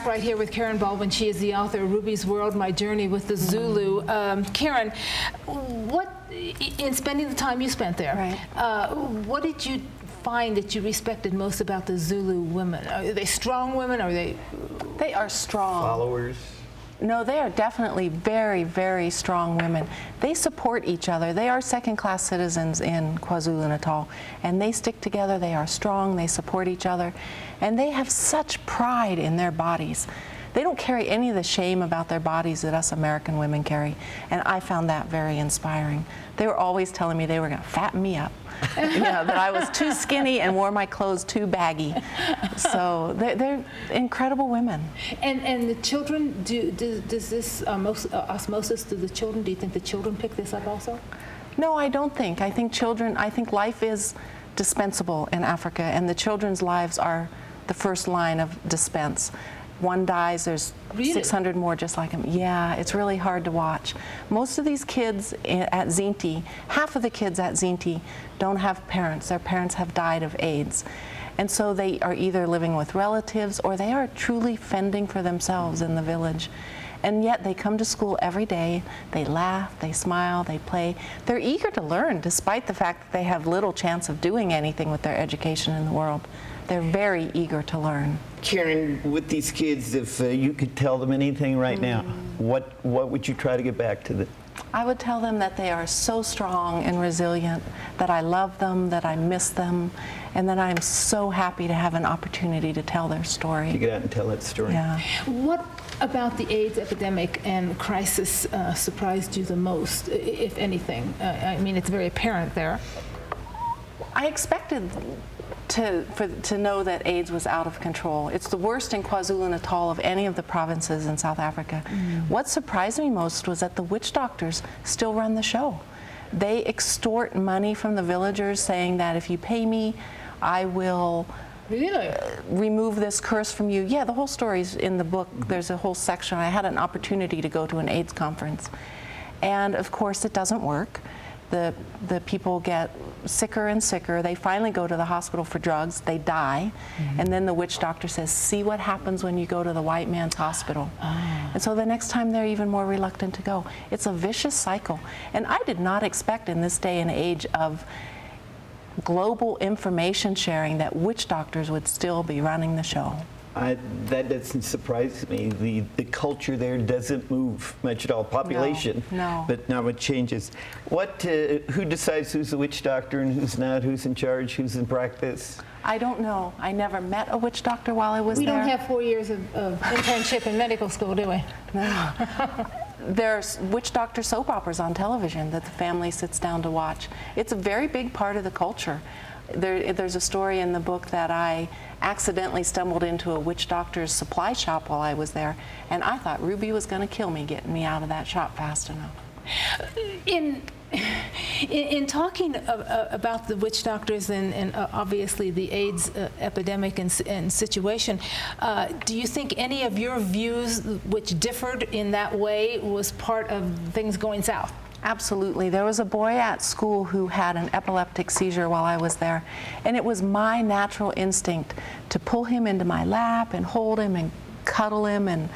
right here with Karen Baldwin. She is the author of Ruby's World, My Journey with the Zulu. Karen, what, in spending the time you spent there, what did you find that you respected most about the Zulu women? Are they strong women? Are they? They are strong. Followers? No, they are definitely very, very strong women. They support each other. They are second-class citizens in KwaZulu-Natal, and they stick together. They are strong. They support each other, and they have such pride in their bodies. They don't carry any of the shame about their bodies that us American women carry, and I found that very inspiring. They were always telling me they were going to fatten me up, you know, that I was too skinny and wore my clothes too baggy. So they're incredible women. And the children, does this osmosis to the children, do you think the children pick this up also? No, I don't think. I think life is dispensable in Africa, and the children's lives are the first line of dispense. One dies, there's 600 more just like him. Yeah, it's really hard to watch. Most of these kids at Zinti, half of the kids at Zinti don't have parents. Their parents have died of AIDS. And so they are either living with relatives or they are truly fending for themselves in the village. And yet they come to school every day, they laugh, they smile, they play. They're eager to learn despite the fact that they have little chance of doing anything with their education in the world. They're very eager to learn. Karen, with these kids, if you could tell them anything right now, what would you try to get back to them? I would tell them that they are so strong and resilient, that I love them, that I miss them, and that I'm so happy to have an opportunity to tell their story. To get out and tell that story. Yeah. What about the AIDS epidemic and crisis surprised you the most, if anything? I mean, it's very apparent there. I expected to know that AIDS was out of control. It's the worst in KwaZulu-Natal of any of the provinces in South Africa. What surprised me most was that the witch doctors still run the show. They extort money from the villagers, saying that if you pay me, I will remove this curse from you. Yeah, the whole story's in the book. There's a whole section. I had an opportunity to go to an AIDS conference. And of course, it doesn't work. The people get sicker and sicker. They finally go to the hospital for drugs. They die. And then the witch doctor says, see what happens when you go to the white man's hospital. And so the next time they're even more reluctant to go. It's a vicious cycle. And I did not expect in this day and age of global information sharing that witch doctors would still be running the show. That doesn't surprise me. The culture there doesn't move much at all. Population, no. But now it changes. Who decides who's a witch doctor and who's not? Who's in charge? Who's in practice? I don't know. I never met a witch doctor while I was there. We don't have 4 years of internship in medical school, do we? No. There's witch doctor soap operas on television that the family sits down to watch. It's a very big part of the culture. There's a story in the book that I accidentally stumbled into a witch doctor's supply shop while I was there, and I thought Ruby was going to kill me getting me out of that shop fast enough. In talking about the witch doctors and obviously the AIDS epidemic and situation, do you think any of your views which differed in that way was part of things going south? Absolutely. There was a boy at school who had an epileptic seizure while I was there, and it was my natural instinct to pull him into my lap and hold him and cuddle him and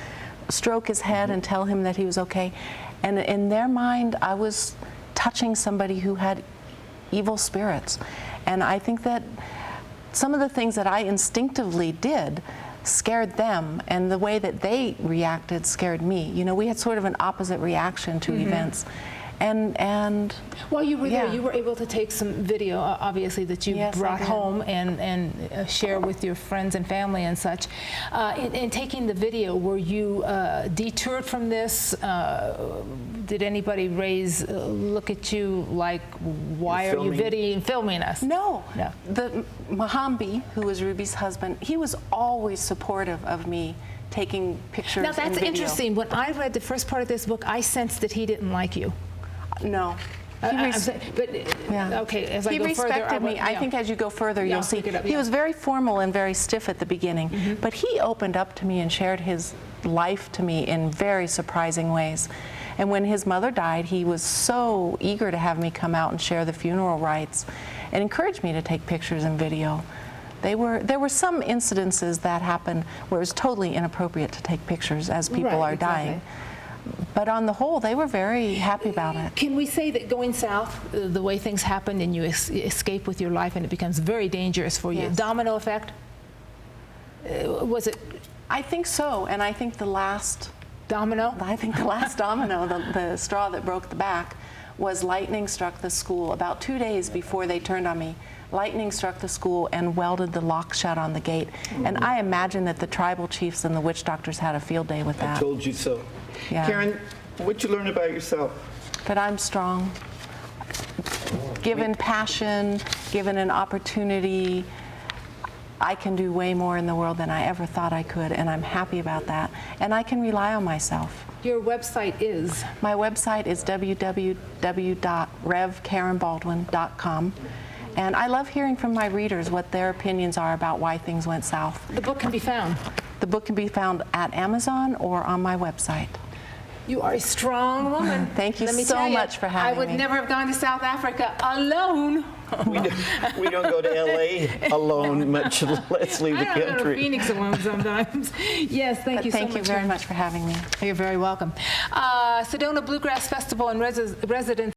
stroke his head and tell him that he was okay. And in their mind, I was touching somebody who had evil spirits. And I think that some of the things that I instinctively did scared them, and the way that they reacted scared me. You know, we had sort of an opposite reaction to events. And while you were there, you were able to take some video, obviously, that you brought home and share with your friends and family and such. In taking the video, were you deterred from this? Did anybody look at you like, why are you filming us? No. The Mahambi, who was Ruby's husband, he was always supportive of me taking pictures. Now that's interesting. When I read the first part of this book, I sensed that he didn't like you. No. Okay, as I he go respected further, me. I think as you go further, you'll see. He was very formal and very stiff at the beginning, but he opened up to me and shared his life to me in very surprising ways. And when his mother died, he was so eager to have me come out and share the funeral rites and encouraged me to take pictures and video. There were some incidences that happened where it was totally inappropriate to take pictures as people are dying. But on the whole, they were very happy about it. Can we say that going south, the way things happened and you escape with your life and it becomes very dangerous for you, Yes. domino effect? Was it? I think so, and I think the last Domino? I think the last domino, the straw that broke the back, was lightning struck the school about 2 days before they turned on me. Lightning struck the school and welded the lock shut on the gate. And I imagine that the tribal chiefs and the witch doctors had a field day with that. I told you so. Yeah. Karen, what'd you learn about yourself? That I'm strong. Given passion, given an opportunity, I can do way more in the world than I ever thought I could, and I'm happy about that. And I can rely on myself. Your website is? My website is www.revkarenbaldwin.com. And I love hearing from my readers what their opinions are about why things went south. The book can be found? The book can be found at Amazon or on my website. You are a strong woman. Thank you Let me so tell you, much for having me. I would never have gone to South Africa alone. We don't go to LA alone, much less leave the I don't go to country. Phoenix alone sometimes. Yes, thank you so much. Thank you very much for having me. You're very welcome. Sedona Bluegrass Festival and Residence